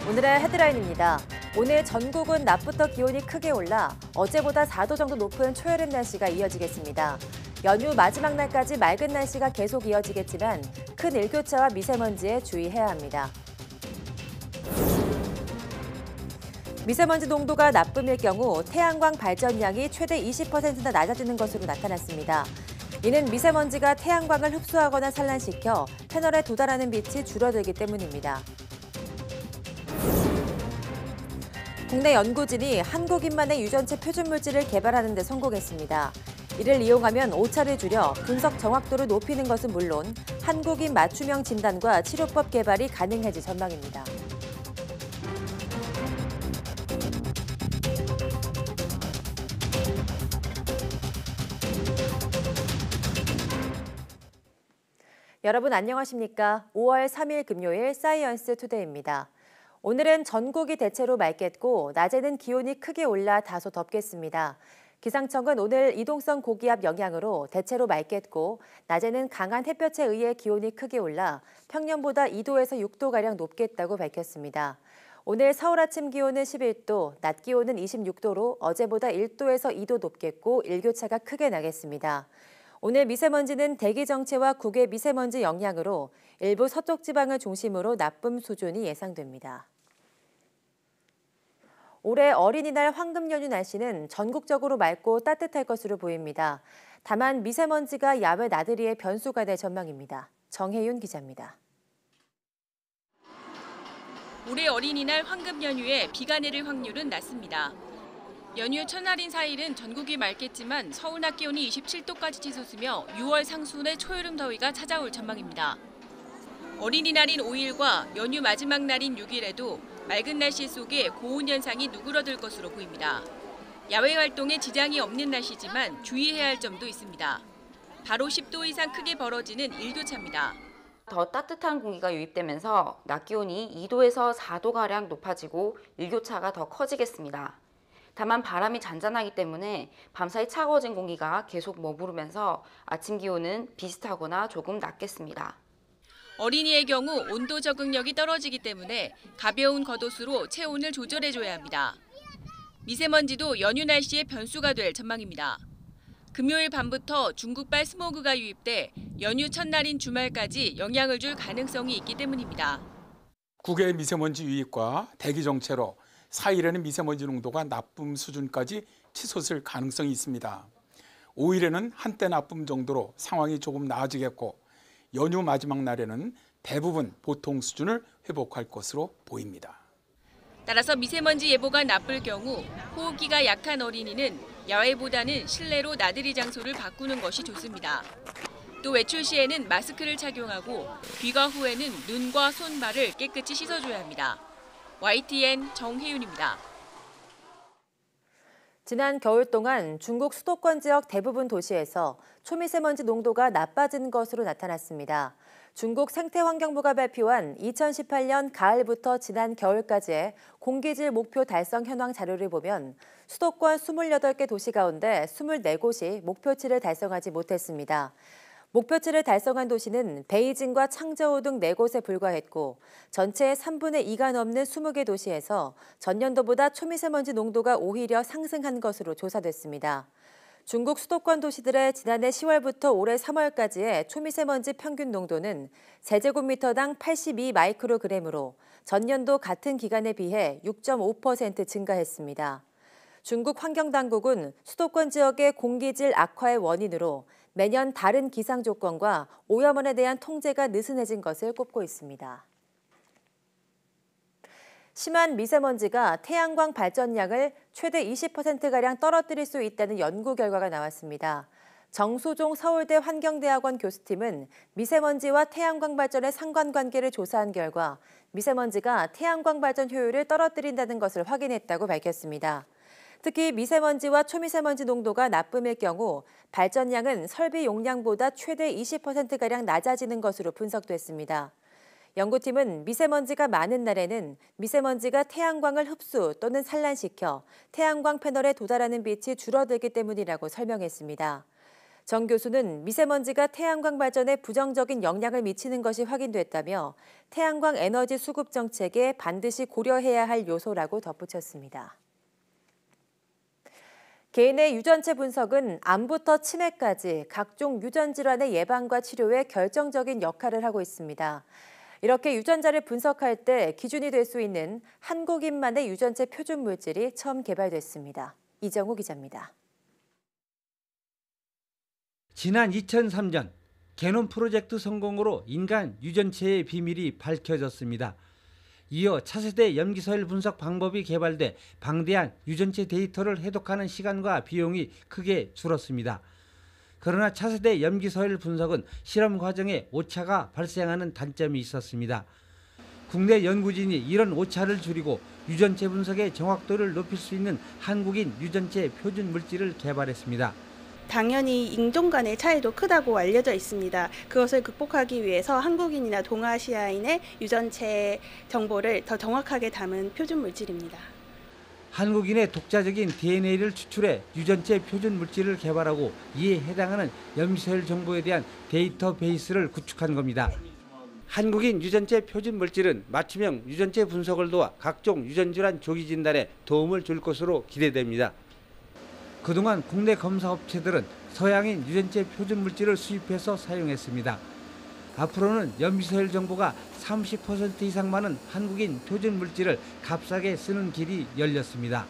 오늘의 헤드라인입니다. 오늘 전국은 낮부터 기온이 크게 올라 어제보다 4도 정도 높은 초여름 날씨가 이어지겠습니다. 연휴 마지막 날까지 맑은 날씨가 계속 이어지겠지만 큰 일교차와 미세먼지에 주의해야 합니다. 미세먼지 농도가 나쁨일 경우 태양광 발전량이 최대 20%나 낮아지는 것으로 나타났습니다. 이는 미세먼지가 태양광을 흡수하거나 산란시켜 패널에 도달하는 빛이 줄어들기 때문입니다. 국내 연구진이 한국인만의 유전체 표준 물질을 개발하는 데 성공했습니다. 이를 이용하면 오차를 줄여 분석 정확도를 높이는 것은 물론 한국인 맞춤형 진단과 치료법 개발이 가능해질 전망입니다. 여러분 안녕하십니까? 5월 3일 금요일 사이언스 투데이입니다. 오늘은 전국이 대체로 맑겠고 낮에는 기온이 크게 올라 다소 덥겠습니다. 기상청은 오늘 이동성 고기압 영향으로 대체로 맑겠고 낮에는 강한 햇볕에 의해 기온이 크게 올라 평년보다 2도에서 6도가량 높겠다고 밝혔습니다. 오늘 서울 아침 기온은 11도, 낮 기온은 26도로 어제보다 1도에서 2도 높겠고 일교차가 크게 나겠습니다. 오늘 미세먼지는 대기 정체와 국외 미세먼지 영향으로 일부 서쪽 지방을 중심으로 나쁨 수준이 예상됩니다. 올해 어린이날 황금 연휴 날씨는 전국적으로 맑고 따뜻할 것으로 보입니다. 다만 미세먼지가 야외 나들이의 변수가 될 전망입니다. 정혜윤 기자입니다. 올해 어린이날 황금 연휴에 비가 내릴 확률은 낮습니다. 연휴 첫날인 4일은 전국이 맑겠지만 서울 낮 기온이 27도까지 치솟으며 6월 상순의 초여름 더위가 찾아올 전망입니다. 어린이날인 5일과 연휴 마지막 날인 6일에도 맑은 날씨 속에 고온 현상이 누그러들 것으로 보입니다. 야외 활동에 지장이 없는 날씨지만 주의해야 할 점도 있습니다. 바로 10도 이상 크게 벌어지는 일교차입니다. 더 따뜻한 공기가 유입되면서 낮 기온이 2도에서 4도가량 높아지고 일교차가 더 커지겠습니다. 다만 바람이 잔잔하기 때문에 밤사이 차가워진 공기가 계속 머무르면서 아침 기온은 비슷하거나 조금 낮겠습니다. 어린이의 경우 온도 적응력이 떨어지기 때문에 가벼운 겉옷으로 체온을 조절해줘야 합니다. 미세먼지도 연휴 날씨의 변수가 될 전망입니다. 금요일 밤부터 중국발 스모그가 유입돼 연휴 첫날인 주말까지 영향을 줄 가능성이 있기 때문입니다. 국외 미세먼지 유입과 대기 정체로 4일에는 미세먼지 농도가 나쁨 수준까지 치솟을 가능성이 있습니다. 5일에는 한때 나쁨 정도로 상황이 조금 나아지겠고 연휴 마지막 날에는 대부분 보통 수준을 회복할 것으로 보입니다. 따라서 미세먼지 예보가 나쁠 경우 호흡기가 약한 어린이는 야외보다는 실내로 나들이 장소를 바꾸는 것이 좋습니다. 또 외출 시에는 마스크를 착용하고 귀가 후에는 눈과 손, 발을 깨끗이 씻어줘야 합니다. YTN 정혜윤입니다. 지난 겨울 동안 중국 수도권 지역 대부분 도시에서 초미세먼지 농도가 나빠진 것으로 나타났습니다. 중국 생태환경부가 발표한 2018년 가을부터 지난 겨울까지의 공기질 목표 달성 현황 자료를 보면 수도권 28개 도시 가운데 24곳이 목표치를 달성하지 못했습니다. 목표치를 달성한 도시는 베이징과 창저우 등 4곳에 불과했고 전체의 3분의 2가 넘는 20개 도시에서 전년도보다 초미세먼지 농도가 오히려 상승한 것으로 조사됐습니다. 중국 수도권 도시들의 지난해 10월부터 올해 3월까지의 초미세먼지 평균 농도는 세제곱미터당 82 마이크로그램으로 전년도 같은 기간에 비해 6.5% 증가했습니다. 중국 환경당국은 수도권 지역의 공기질 악화의 원인으로 매년 다른 기상 조건과 오염원에 대한 통제가 느슨해진 것을 꼽고 있습니다. 심한 미세먼지가 태양광 발전량을 최대 20%가량 떨어뜨릴 수 있다는 연구 결과가 나왔습니다. 정수종 서울대 환경대학원 교수팀은 미세먼지와 태양광 발전의 상관관계를 조사한 결과 미세먼지가 태양광 발전 효율을 떨어뜨린다는 것을 확인했다고 밝혔습니다. 특히 미세먼지와 초미세먼지 농도가 나쁨일 경우 발전량은 설비 용량보다 최대 20%가량 낮아지는 것으로 분석됐습니다. 연구팀은 미세먼지가 많은 날에는 미세먼지가 태양광을 흡수 또는 산란시켜 태양광 패널에 도달하는 빛이 줄어들기 때문이라고 설명했습니다. 정 교수는 미세먼지가 태양광 발전에 부정적인 영향을 미치는 것이 확인됐다며 태양광 에너지 수급 정책에 반드시 고려해야 할 요소라고 덧붙였습니다. 개인의 유전체 분석은 암부터 치매까지 각종 유전 질환의 예방과 치료에 결정적인 역할을 하고 있습니다. 이렇게 유전자를 분석할 때 기준이 될 수 있는 한국인만의 유전체 표준 물질이 처음 개발됐습니다. 이정우 기자입니다. 지난 2003년 게놈 프로젝트 성공으로 인간 유전체의 비밀이 밝혀졌습니다. 이어 차세대 염기서열 분석 방법이 개발돼 방대한 유전체 데이터를 해독하는 시간과 비용이 크게 줄었습니다. 그러나 차세대 염기서열 분석은 실험 과정에 오차가 발생하는 단점이 있었습니다. 국내 연구진이 이런 오차를 줄이고 유전체 분석의 정확도를 높일 수 있는 한국인 유전체 표준 물질을 개발했습니다. 당연히 인종 간의 차이도 크다고 알려져 있습니다. 그것을 극복하기 위해서 한국인이나 동아시아인의 유전체 정보를 더 정확하게 담은 표준 물질입니다. 한국인의 독자적인 DNA를 추출해 유전체 표준 물질을 개발하고 이에 해당하는 염기서열 정보에 대한 데이터베이스를 구축한 겁니다. 한국인 유전체 표준 물질은 맞춤형 유전체 분석을 도와 각종 유전질환 조기 진단에 도움을 줄 것으로 기대됩니다. 그동안 국내 검사업체들은 서양인 유전체 표준 물질을 수입해서 사용했습니다. 앞으로는 염기서열 정보가 30% 이상 많은 한국인 표준 물질을 값싸게 쓰는 길이 열렸습니다.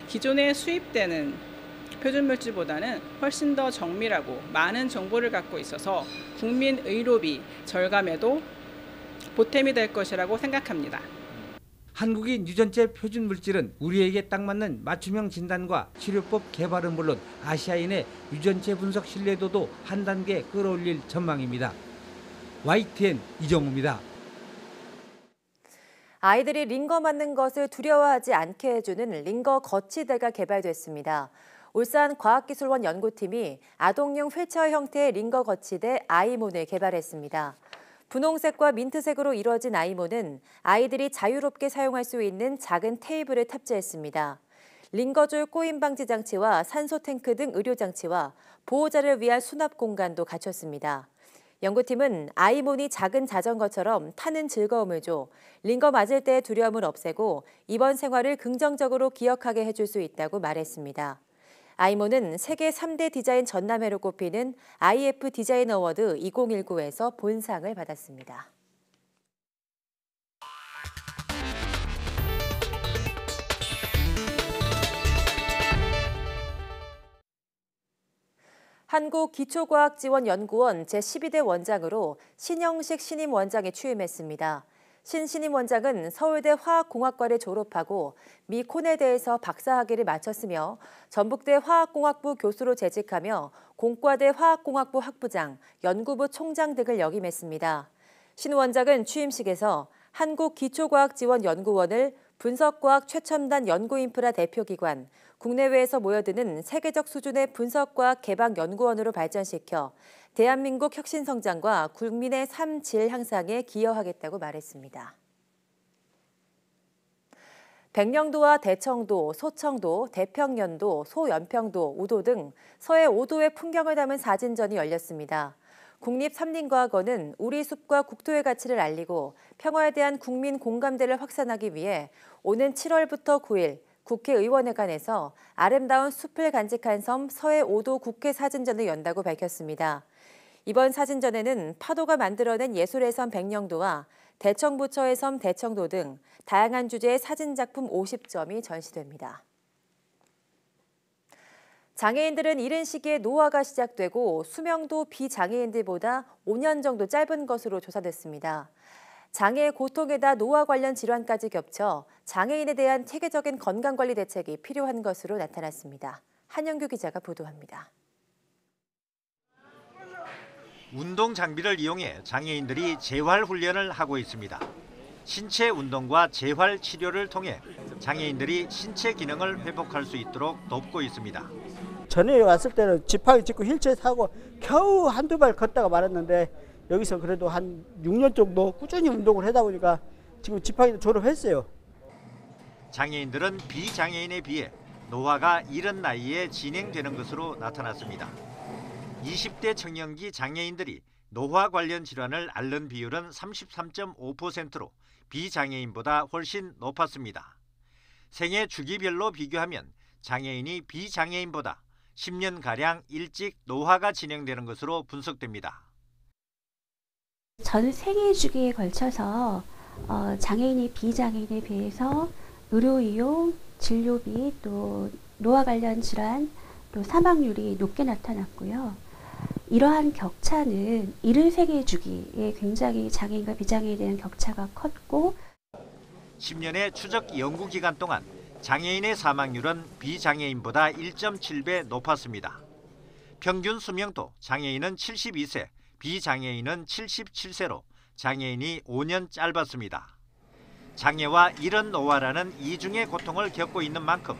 기존에 수입되는 표준 물질보다는 훨씬 더 정밀하고 많은 정보를 갖고 있어서 국민 의료비 절감에도 보탬이 될 것이라고 생각합니다. 한국인 유전체 표준 물질은 우리에게 딱 맞는 맞춤형 진단과 치료법 개발은 물론 아시아인의 유전체 분석 신뢰도도 한 단계 끌어올릴 전망입니다. YTN 이정우입니다. 아이들이 링거 맞는 것을 두려워하지 않게 해주는 링거 거치대가 개발됐습니다. 울산과학기술원 연구팀이 아동용 휠체어 형태의 링거 거치대 아이몬을 개발했습니다. 분홍색과 민트색으로 이루어진 아이몬은 아이들이 자유롭게 사용할 수 있는 작은 테이블을 탑재했습니다. 링거줄 꼬임 방지 장치와 산소 탱크 등 의료 장치와 보호자를 위한 수납 공간도 갖췄습니다. 연구팀은 아이몬이 작은 자전거처럼 타는 즐거움을 줘 링거 맞을 때의 두려움을 없애고 이번 생활을 긍정적으로 기억하게 해줄 수 있다고 말했습니다. 아이몬은 세계 3대 디자인 전람회로 꼽히는 IF 디자인 어워드 2019에서 본상을 받았습니다. 한국기초과학지원연구원 제12대 원장으로 신영식 신임 원장이 취임했습니다. 신 신임 원장은 서울대 화학공학과를 졸업하고 미 코네대에서 박사학위를 마쳤으며 전북대 화학공학부 교수로 재직하며 공과대 화학공학부 학부장, 연구부 총장 등을 역임했습니다. 신 원장은 취임식에서 한국기초과학지원연구원을 분석과학 최첨단 연구인프라 대표기관, 국내외에서 모여드는 세계적 수준의 분석과학 개방연구원으로 발전시켜 대한민국 혁신성장과 국민의 삶 질 향상에 기여하겠다고 말했습니다. 백령도와 대청도, 소청도, 대평년도, 소연평도, 우도 등 서해 5도의 풍경을 담은 사진전이 열렸습니다. 국립삼林과학원은 우리 숲과 국토의 가치를 알리고 평화에 대한 국민 공감대를 확산하기 위해 오는 7월부터 9일 국회의원회관에서 아름다운 숲을 간직한 섬 서해 5도 국회 사진전을 연다고 밝혔습니다. 이번 사진전에는 파도가 만들어낸 예술의 섬 백령도와 대청부처의 섬 대청도 등 다양한 주제의 사진작품 50점이 전시됩니다. 장애인들은 이른 시기에 노화가 시작되고 수명도 비장애인들보다 5년 정도 짧은 것으로 조사됐습니다. 장애의 고통에다 노화 관련 질환까지 겹쳐 장애인에 대한 체계적인 건강관리 대책이 필요한 것으로 나타났습니다. 한영규 기자가 보도합니다. 운동 장비를 이용해 장애인들이 재활 훈련을 하고 있습니다. 신체 운동과 재활 치료를 통해 장애인들이 신체 기능을 회복할 수 있도록 돕고 있습니다. 전에 왔을 때는 지팡이 짚고 휠체어 타고 겨우 한두 발 걷다가 말았는데 여기서 그래도 한 6년 정도 꾸준히 운동을 하다 보니까 지금 지팡이도 졸업했어요. 장애인들은 비장애인에 비해 노화가 이른 나이에 진행되는 것으로 나타났습니다. 20대 청년기 장애인들이 노화 관련 질환을 앓는 비율은 33.5%로 비장애인보다 훨씬 높았습니다. 생애 주기별로 비교하면 장애인이 비장애인보다 10년가량 일찍 노화가 진행되는 것으로 분석됩니다. 전 생애 주기에 걸쳐서 장애인이 비장애인에 비해서 의료 이용, 진료비, 또 노화 관련 질환, 또 사망률이 높게 나타났고요. 이러한 격차는 이른 생애 주기에 굉장히 장애인과 비장애인에 대한 격차가 컸고 10년의 추적 연구 기간 동안 장애인의 사망률은 비장애인보다 1.7배 높았습니다. 평균 수명도 장애인은 72세, 비장애인은 77세로 장애인이 5년 짧았습니다. 장애와 이른 노화라는 이중의 고통을 겪고 있는 만큼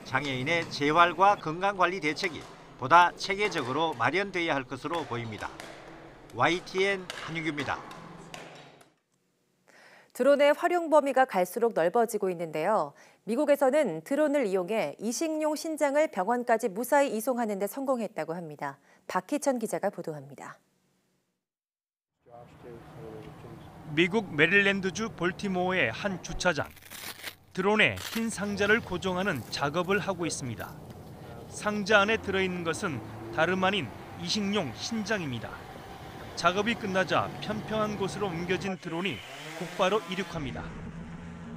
장애인의 재활과 건강관리 대책이 보다 체계적으로 마련돼야 할 것으로 보입니다. YTN 한유규입니다. 드론의 활용 범위가 갈수록 넓어지고 있는데요. 미국에서는 드론을 이용해 이식용 신장을 병원까지 무사히 이송하는 데 성공했다고 합니다. 박희천 기자가 보도합니다. 미국 메릴랜드주 볼티모어의 한 주차장. 드론에 흰 상자를 고정하는 작업을 하고 있습니다. 상자 안에 들어있는 것은 다름 아닌 이식용 신장입니다. 작업이 끝나자 편평한 곳으로 옮겨진 드론이 곧바로 이륙합니다.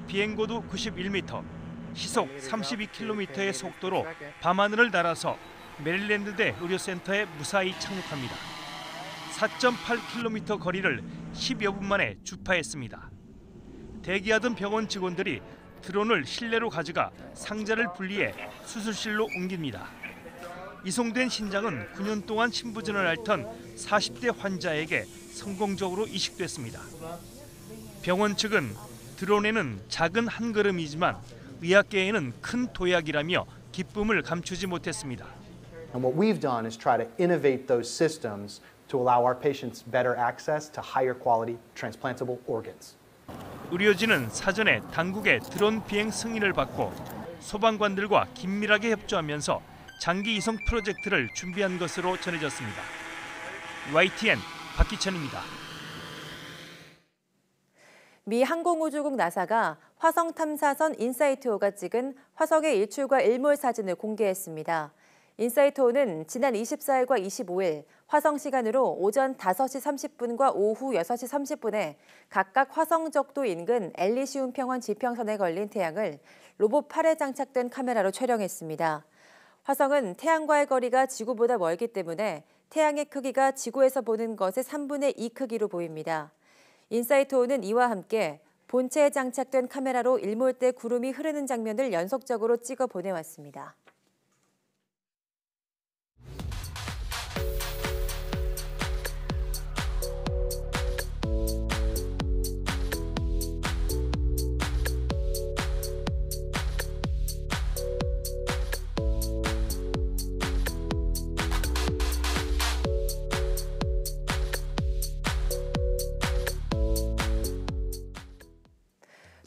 비행고도 91m, 시속 32km의 속도로 밤하늘을 날아서 메릴랜드대 의료센터에 무사히 착륙합니다. 4.8km 거리를 10여 분 만에 주파했습니다. 대기하던 병원 직원들이 드론을 실내로 가져가 상자를 분리해 수술실로 옮깁니다. 이송된 신장은 9년 동안 신부전을 앓던 40대 환자에게 성공적으로 이식됐습니다. 병원 측은 드론에는 작은 한 걸음이지만 의학계에는 큰 도약이라며 기쁨을 감추지 못했습니다. And what we've done is try to innovate those systems to allow our patients better access to higher quality transplantable organs. 의료진은 사전에 당국의 드론 비행 승인을 받고 소방관들과 긴밀하게 협조하면서 장기 이송 프로젝트를 준비한 것으로 전해졌습니다. YTN 박희천입니다. 미 항공우주국 나사가 화성 탐사선 인사이트-5가 찍은 화성의 일출과 일몰 사진을 공개했습니다. 인사이트-5는 지난 24일과 25일 화성 시간으로 오전 5시 30분과 오후 6시 30분에 각각 화성 적도 인근 엘리시움 평원 지평선에 걸린 태양을 로봇 8에 장착된 카메라로 촬영했습니다. 화성은 태양과의 거리가 지구보다 멀기 때문에 태양의 크기가 지구에서 보는 것의 3분의 2 크기로 보입니다. 인사이트-5는 이와 함께 본체에 장착된 카메라로 일몰 때 구름이 흐르는 장면을 연속적으로 찍어 보내왔습니다.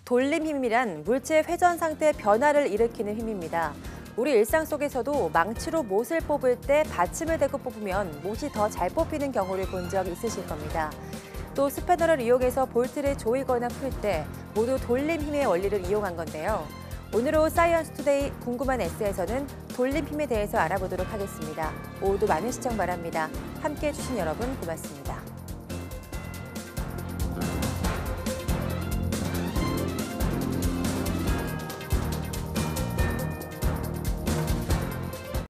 돌림 힘이란 물체 회전 상태 변화를 일으키는 힘입니다. 우리 일상 속에서도 망치로 못을 뽑을 때 받침을 대고 뽑으면 못이 더 잘 뽑히는 경우를 본 적 있으실 겁니다. 또 스패너를 이용해서 볼트를 조이거나 풀 때 모두 돌림 힘의 원리를 이용한 건데요. 오늘 사이언스 투데이 궁금한 S에서는 돌림 힘에 대해서 알아보도록 하겠습니다. 오후도 많은 시청 바랍니다. 함께해 주신 여러분 고맙습니다.